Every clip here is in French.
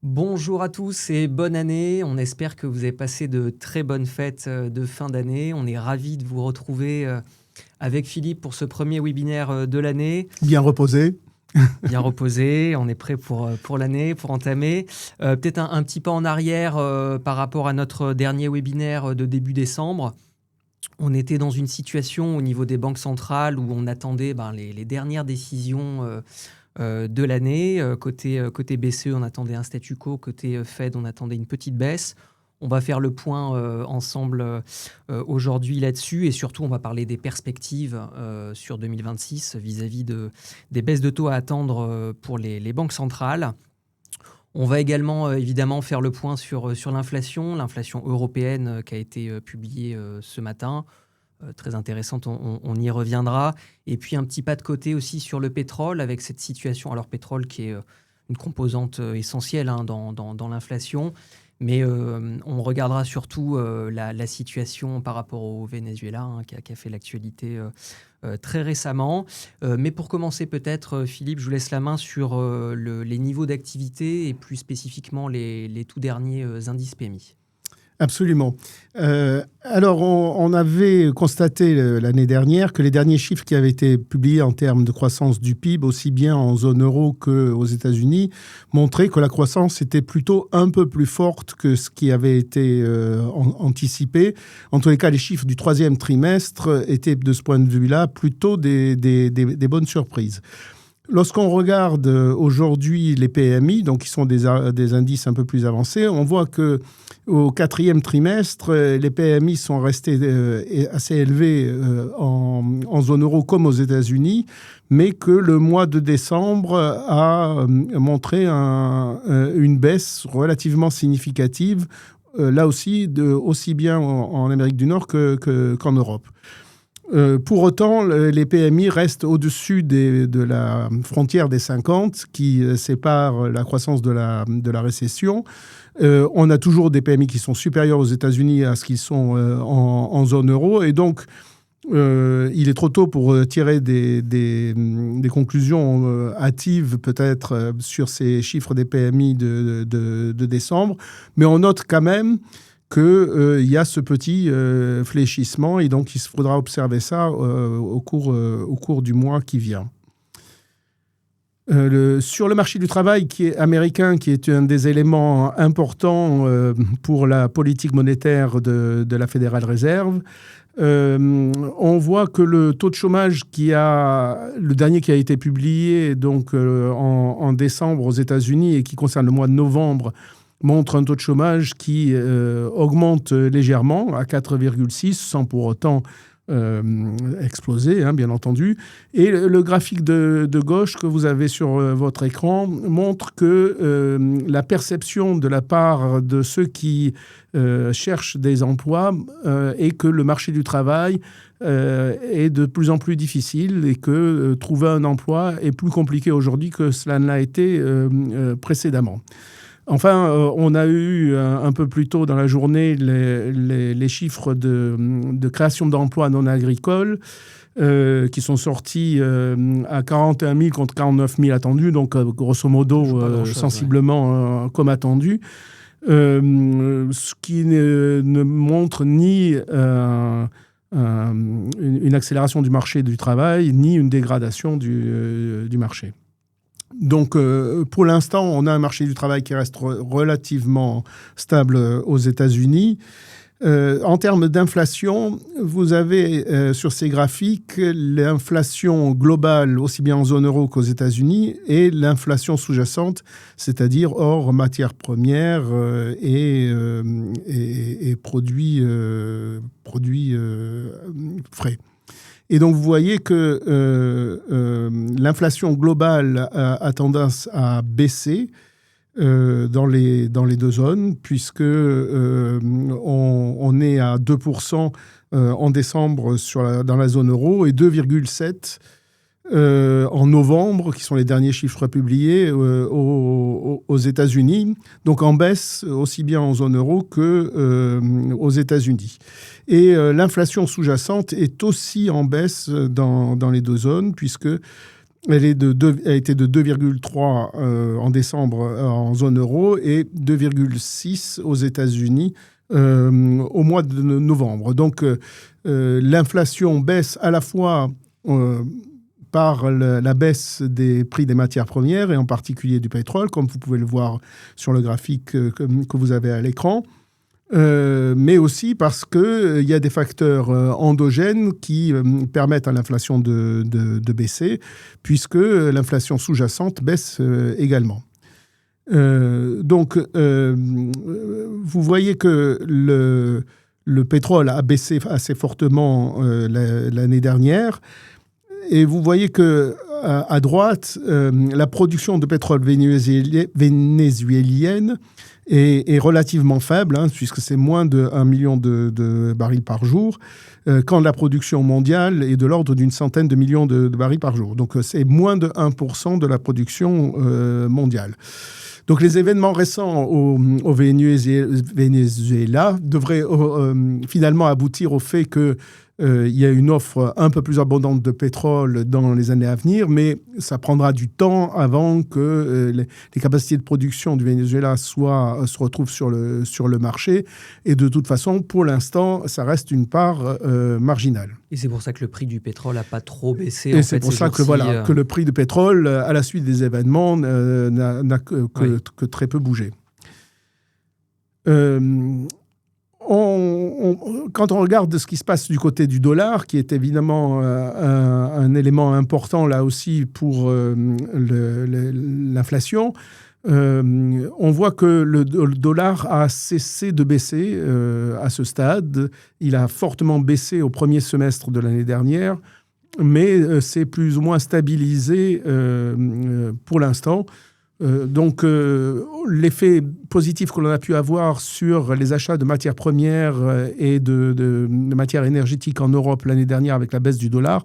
Bonjour à tous et bonne année. On espère que vous avez passé de très bonnes fêtes de fin d'année. On est ravis de vous retrouver avec Philippe pour ce premier webinaire de l'année. Bien reposé. Bien reposé, on est prêt pour l'année, pour entamer. Peut-être un petit pas en arrière par rapport à notre dernier webinaire de début décembre. On était dans une situation au niveau des banques centrales où on attendait les dernières décisions de l'année. Côté BCE, on attendait un statu quo. Côté Fed, on attendait une petite baisse. On va faire le point ensemble aujourd'hui là-dessus et surtout, on va parler des perspectives sur 2026 vis-à-vis des baisses de taux à attendre pour les banques centrales. On va également évidemment faire le point sur l'inflation européenne qui a été publiée ce matin. Très intéressante, on y reviendra. Et puis un petit pas de côté aussi sur le pétrole avec cette situation. Alors pétrole qui est une composante essentielle dans l'inflation. Mais on regardera surtout la situation par rapport au Venezuela qui a fait l'actualité très récemment. Mais pour commencer peut-être, Philippe, je vous laisse la main sur les niveaux d'activité et plus spécifiquement les tout derniers indices PMI. Absolument. Alors, on avait constaté l'année dernière que les derniers chiffres qui avaient été publiés en termes de croissance du PIB, aussi bien en zone euro qu'aux États-Unis, montraient que la croissance était plutôt un peu plus forte que ce qui avait été anticipé. En tous les cas, les chiffres du troisième trimestre étaient, de ce point de vue-là, plutôt des bonnes surprises. Lorsqu'on regarde aujourd'hui les PMI, donc qui sont des indices un peu plus avancés, on voit que au quatrième trimestre, les PMI sont restés assez élevés en zone euro comme aux États-Unis, mais que le mois de décembre a montré une baisse relativement significative, là aussi, aussi bien en Amérique du Nord qu'en Europe. Pour autant, les PMI restent au-dessus de la frontière des 50 qui sépare la croissance de la récession. On a toujours des PMI qui sont supérieurs aux États-Unis à ce qu'ils sont en zone euro. Et donc, il est trop tôt pour tirer des conclusions hâtives peut-être sur ces chiffres des PMI de décembre. Mais on note quand même qu'il y a ce petit fléchissement et donc il faudra observer ça au cours du mois qui vient. Sur le marché du travail qui est américain, qui est un des éléments importants pour la politique monétaire de la Federal Reserve, on voit que le taux de chômage le dernier qui a été publié donc, en décembre aux États-Unis et qui concerne le mois de novembre, montre un taux de chômage qui augmente légèrement à 4,6 sans pour autant exploser, bien entendu. Et le graphique de gauche que vous avez sur votre écran montre que la perception de la part de ceux qui cherchent des emplois est que le marché du travail est de plus en plus difficile et que trouver un emploi est plus compliqué aujourd'hui que cela ne l'a été précédemment. Enfin, on a eu un peu plus tôt dans la journée les chiffres de création d'emplois non agricoles qui sont sortis à 41 000 contre 49 000 attendus, donc grosso modo sensiblement comme attendu, ce qui ne montre ni une accélération du marché du travail, ni une dégradation du marché. Donc, pour l'instant, on a un marché du travail qui reste relativement stable aux États-Unis. En termes d'inflation, vous avez sur ces graphiques l'inflation globale, aussi bien en zone euro qu'aux États-Unis, et l'inflation sous-jacente, c'est-à-dire hors matières premières et produits frais. Et donc, vous voyez que l'inflation globale a tendance à baisser dans les deux zones, puisque on est à 2% en décembre dans la zone euro et 2,7% en novembre, qui sont les derniers chiffres publiés aux États-Unis, donc en baisse aussi bien en zone euro qu'aux États-Unis. Et l'inflation sous-jacente est aussi en baisse dans les deux zones, puisque Elle a été de 2,3 en décembre en zone euro et 2,6 aux États-Unis au mois de novembre. Donc, l'inflation baisse à la fois par la baisse des prix des matières premières et en particulier du pétrole, comme vous pouvez le voir sur le graphique que vous avez à l'écran. Mais aussi parce qu'il y a des facteurs endogènes qui permettent à l'inflation de baisser, puisque l'inflation sous-jacente baisse également. Donc, vous voyez que le pétrole a baissé assez fortement l'année dernière, et vous voyez que à droite, la production de pétrole vénézuélienne est relativement faible, puisque c'est moins de 1 million de barils par jour, quand la production mondiale est de l'ordre d'une centaine de millions de barils par jour. Donc c'est moins de 1% de la production mondiale. Donc les événements récents au Venezuela devraient finalement aboutir au fait que il y a une offre un peu plus abondante de pétrole dans les années à venir, mais ça prendra du temps avant que les capacités de production du Venezuela se retrouvent sur le marché. Et de toute façon, pour l'instant, ça reste une part marginale. Et c'est pour ça que le prix du pétrole n'a pas trop baissé. Et c'est pour ça que le prix du pétrole, à la suite des événements, n'a que très peu bougé. Quand on regarde ce qui se passe du côté du dollar, qui est évidemment un élément important là aussi pour l'inflation, on voit que le dollar a cessé de baisser à ce stade. Il a fortement baissé au premier semestre de l'année dernière, mais c'est plus ou moins stabilisé pour l'instant. Donc, l'effet positif que l'on a pu avoir sur les achats de matières premières et de matières énergétiques en Europe l'année dernière avec la baisse du dollar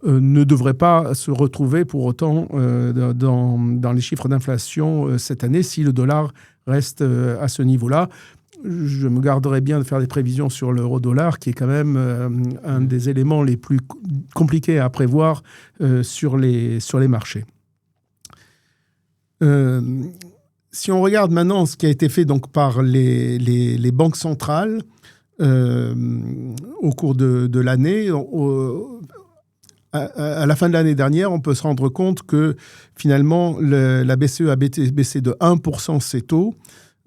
ne devrait pas se retrouver pour autant dans les chiffres d'inflation cette année si le dollar reste à ce niveau-là. Je me garderai bien de faire des prévisions sur l'euro-dollar, qui est quand même un des éléments les plus compliqués à prévoir sur les marchés. Si on regarde maintenant ce qui a été fait donc par les banques centrales au cours de l'année, à la fin de l'année dernière, on peut se rendre compte que finalement la BCE a baissé de 1% ses taux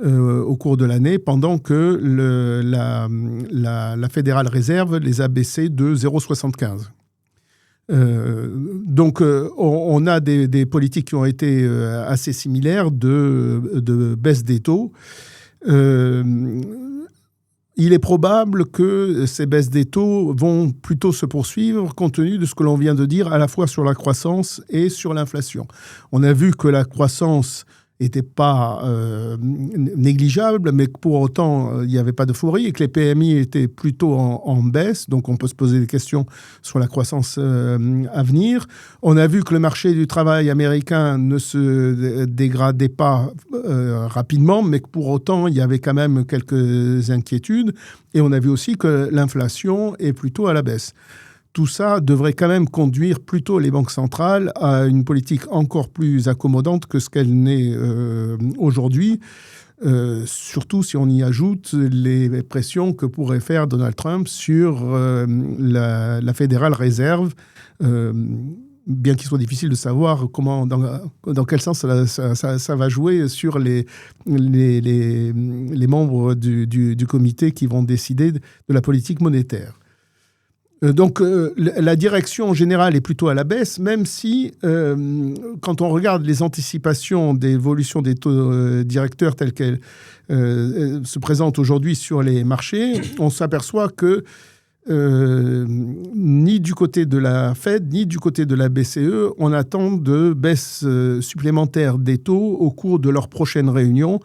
au cours de l'année, pendant que la Fédérale Réserve les a baissés de 0,75. Donc, on a des politiques qui ont été assez similaires de baisse des taux. Il est probable que ces baisses des taux vont plutôt se poursuivre compte tenu de ce que l'on vient de dire à la fois sur la croissance et sur l'inflation. On a vu que la croissance n'était pas négligeable, mais que pour autant, il n'y avait pas d'euphorie et que les PMI étaient plutôt en baisse. Donc, on peut se poser des questions sur la croissance à venir. On a vu que le marché du travail américain ne se dégradait pas rapidement, mais que pour autant, il y avait quand même quelques inquiétudes. Et on a vu aussi que l'inflation est plutôt à la baisse. Tout ça devrait quand même conduire plutôt les banques centrales à une politique encore plus accommodante que ce qu'elle n'est aujourd'hui, surtout si on y ajoute les pressions que pourrait faire Donald Trump sur la Fédérale Réserve, bien qu'il soit difficile de savoir dans quel sens ça va jouer sur les membres du comité qui vont décider de la politique monétaire. Donc, la direction générale est plutôt à la baisse, même si, quand on regarde les anticipations d'évolution des taux directeurs telles qu'elles se présentent aujourd'hui sur les marchés, on s'aperçoit que ni du côté de la Fed, ni du côté de la BCE, on attend de baisse supplémentaire des taux au cours de leur prochaine réunion,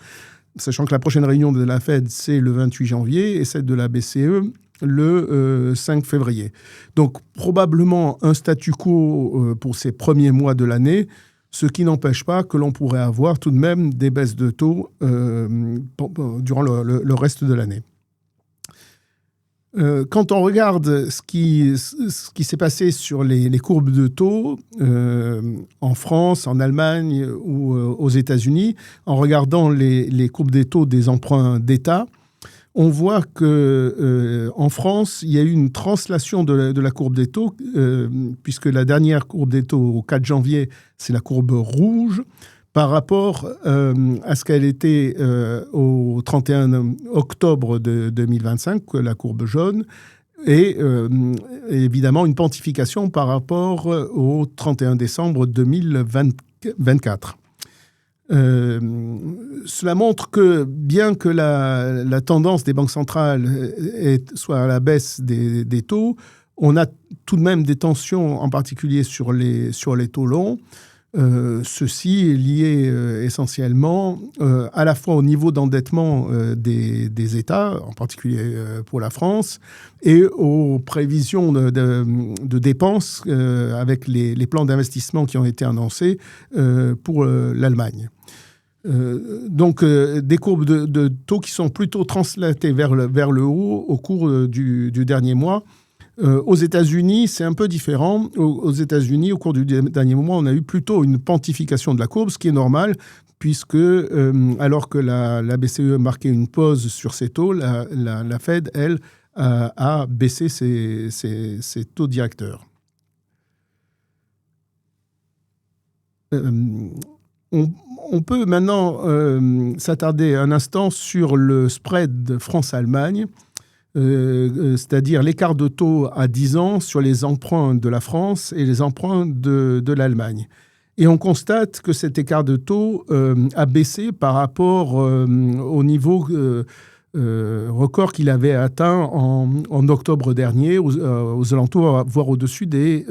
sachant que la prochaine réunion de la Fed, c'est le 28 janvier, et celle de la BCE, le 5 février. Donc, probablement un statu quo pour ces premiers mois de l'année, ce qui n'empêche pas que l'on pourrait avoir tout de même des baisses de taux durant le reste de l'année. Quand on regarde ce qui s'est passé sur les courbes de taux en France, en Allemagne ou aux États-Unis, en regardant les courbes des taux des emprunts d'État, on voit qu'en France, il y a eu une translation de la courbe des taux, puisque la dernière courbe des taux au 4 janvier, c'est la courbe rouge, par rapport à ce qu'elle était au 31 octobre de 2025, la courbe jaune, et évidemment une pontification par rapport au 31 décembre 2024. Cela montre que bien que la tendance des banques centrales soit à la baisse des taux, on a tout de même des tensions, en particulier sur les taux longs. Ceci est lié essentiellement à la fois au niveau d'endettement des États, en particulier pour la France, et aux prévisions de dépenses avec les plans d'investissement qui ont été annoncés pour l'Allemagne. Donc, des courbes de taux qui sont plutôt translatées vers le haut au cours du dernier mois. Aux États-Unis, c'est un peu différent. Aux États-Unis, au cours du dernier mois, on a eu plutôt une pontification de la courbe, ce qui est normal, puisque alors que la BCE marquait une pause sur ses taux, la Fed, elle, a baissé ses taux directeurs. On peut maintenant s'attarder un instant sur le spread France-Allemagne, c'est-à-dire l'écart de taux à 10 ans sur les emprunts de la France et les emprunts de l'Allemagne. Et on constate que cet écart de taux a baissé par rapport au niveau record qu'il avait atteint en octobre dernier, aux alentours, voire au-dessus des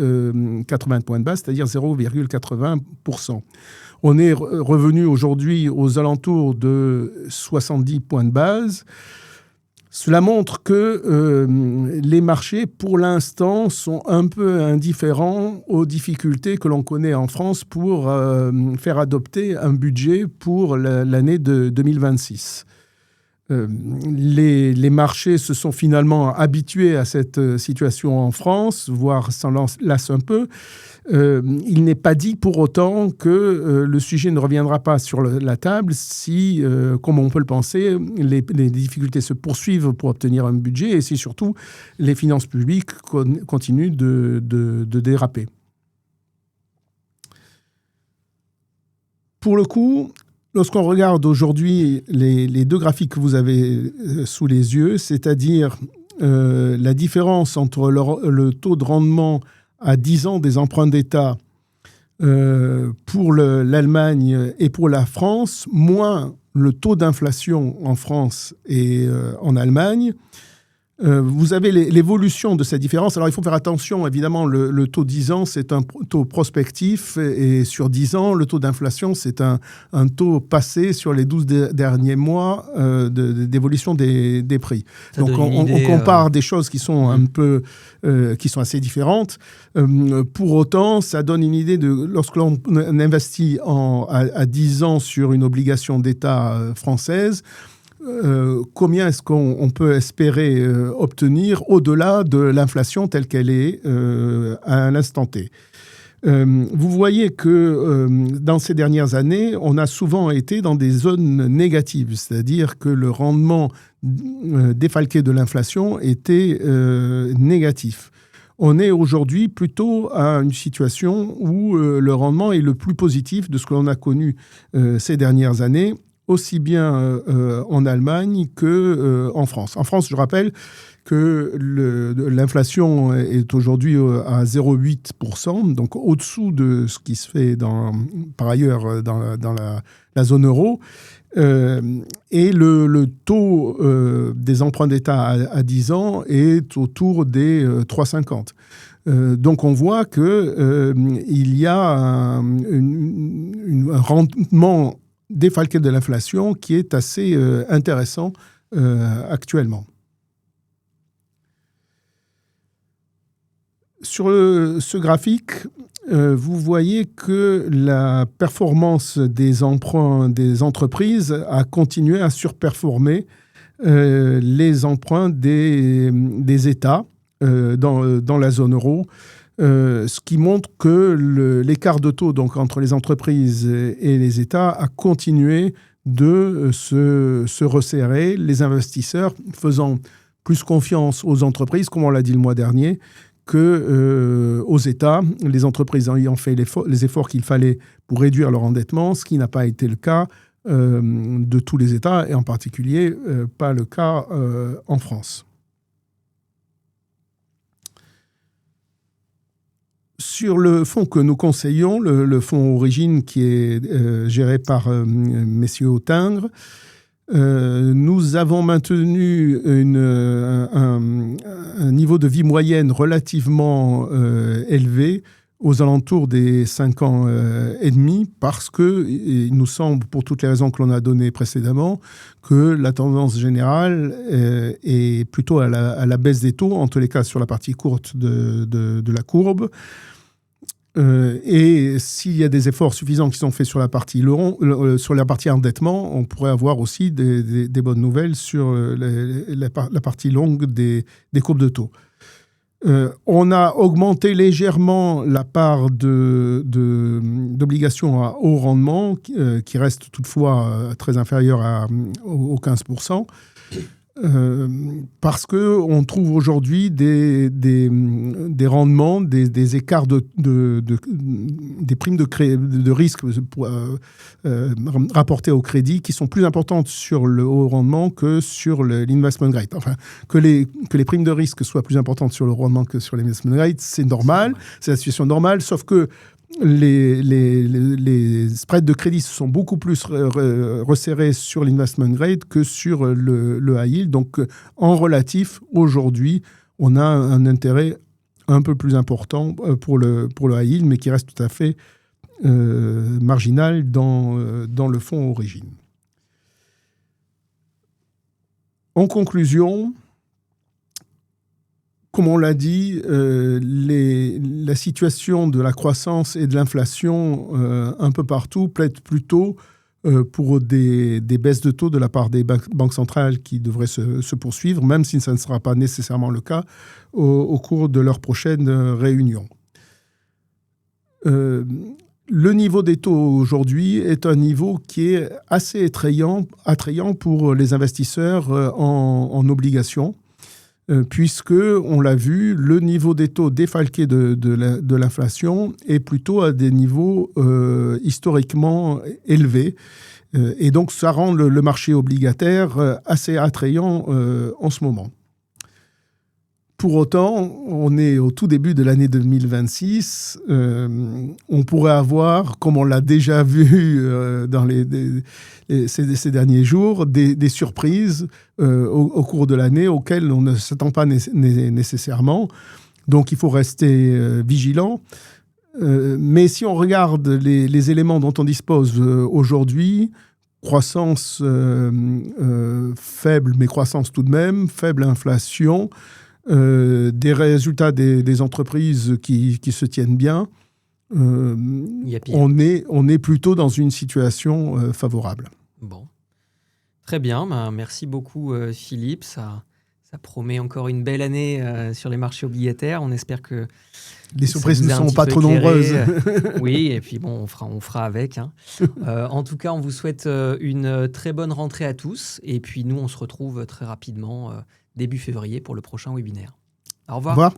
80 points de base, c'est-à-dire 0,80%. On est revenu aujourd'hui aux alentours de 70 points de base. Cela montre que les marchés, pour l'instant, sont un peu indifférents aux difficultés que l'on connaît en France pour faire adopter un budget pour l'année de 2026. Les marchés se sont finalement habitués à cette situation en France, voire s'en lassent un peu. Il n'est pas dit pour autant que le sujet ne reviendra pas sur la table si, comme on peut le penser, les difficultés se poursuivent pour obtenir un budget et si surtout les finances publiques continuent de déraper. Pour le coup, lorsqu'on regarde aujourd'hui les deux graphiques que vous avez sous les yeux, c'est-à-dire la différence entre le taux de rendement à 10 ans des emprunts d'État pour l'Allemagne et pour la France, moins le taux d'inflation en France et en Allemagne, vous avez l'évolution de cette différence. Alors, il faut faire attention, évidemment, le taux 10 ans, c'est un taux prospectif, et sur 10 ans, le taux d'inflation, c'est un taux passé sur les 12 derniers mois d'évolution des prix. Donc, on compare des choses qui sont un peu, qui sont assez différentes. Pour autant, ça donne une idée de, lorsque l'on investit à 10 ans sur une obligation d'État française, combien est-ce qu'on peut espérer obtenir au-delà de l'inflation telle qu'elle est à l'instant T. Vous voyez que dans ces dernières années, on a souvent été dans des zones négatives, c'est-à-dire que le rendement défalqué de l'inflation était négatif. On est aujourd'hui plutôt à une situation où le rendement est le plus positif de ce que l'on a connu ces dernières années, aussi bien en Allemagne qu'en France. En France, je rappelle que l'inflation est aujourd'hui à 0,8%, donc au-dessous de ce qui se fait par ailleurs dans la zone euro. Et le taux des emprunts d'État à 10 ans est autour des 3,50. Donc on voit qu'il y a un rendement défalqué de l'inflation qui est assez intéressant actuellement. Sur ce graphique, vous voyez que la performance des emprunts des entreprises a continué à surperformer les emprunts des États dans la zone euro, ce qui montre que l'écart de taux donc, entre les entreprises et les États a continué de se resserrer, les investisseurs faisant plus confiance aux entreprises, comme on l'a dit le mois dernier, qu'aux États, les entreprises ayant fait les efforts qu'il fallait pour réduire leur endettement, ce qui n'a pas été le cas de tous les États, et en particulier pas le cas en France. Sur le fonds que nous conseillons, le fonds Origine qui est géré par messieurs Autingre, nous avons maintenu un niveau de vie moyenne relativement élevé aux alentours des 5 ans et demi, parce qu'il nous semble, pour toutes les raisons que l'on a données précédemment, que la tendance générale est plutôt à la baisse des taux, en tous les cas sur la partie courte de la courbe. Et s'il y a des efforts suffisants qui sont faits sur la partie endettement, on pourrait avoir aussi des bonnes nouvelles sur la partie longue des courbes de taux. On a augmenté légèrement la part d'obligations à haut rendement, qui reste toutefois très inférieure aux 15%. Parce qu'on trouve aujourd'hui des rendements, des écarts des primes de risque rapportées au crédit qui sont plus importantes sur le haut rendement que sur l'investment grade. Enfin, que les primes de risque soient plus importantes sur le haut rendement que sur l'investment grade, c'est normal, c'est la situation normale, sauf que les spreads de crédit se sont beaucoup plus resserrés sur l'investment grade que sur le high yield. Donc, en relatif, aujourd'hui, on a un intérêt un peu plus important pour le high yield, mais qui reste tout à fait marginal dans le fonds Origine. En conclusion, comme on l'a dit, la situation de la croissance et de l'inflation un peu partout plaide plutôt pour des baisses de taux de la part des banques centrales qui devraient se poursuivre, même si ça ne sera pas nécessairement le cas au cours de leur prochaine réunion. Le niveau des taux aujourd'hui est un niveau qui est assez attrayant pour les investisseurs en obligations. Puisque, on l'a vu, le niveau des taux défalqués de l'inflation est plutôt à des niveaux historiquement élevés. Et donc, ça rend le marché obligataire assez attrayant en ce moment. Pour autant, on est au tout début de l'année 2026. On pourrait avoir, comme on l'a déjà vu dans ces derniers jours, des surprises au cours de l'année auxquelles on ne s'attend pas nécessairement. Donc, il faut rester vigilant. Mais si on regarde les éléments dont on dispose aujourd'hui, croissance faible, mais croissance tout de même, faible inflation, des résultats des entreprises qui se tiennent bien, on est plutôt dans une situation favorable. Bon, très bien. Merci beaucoup Philippe. Ça promet encore une belle année sur les marchés obligataires. On espère que les surprises ne sont pas trop nombreuses. Oui, et puis bon, on fera avec. Hein. En tout cas, on vous souhaite une très bonne rentrée à tous. Et puis nous, on se retrouve très rapidement début février pour le prochain webinaire. Au revoir. Au revoir.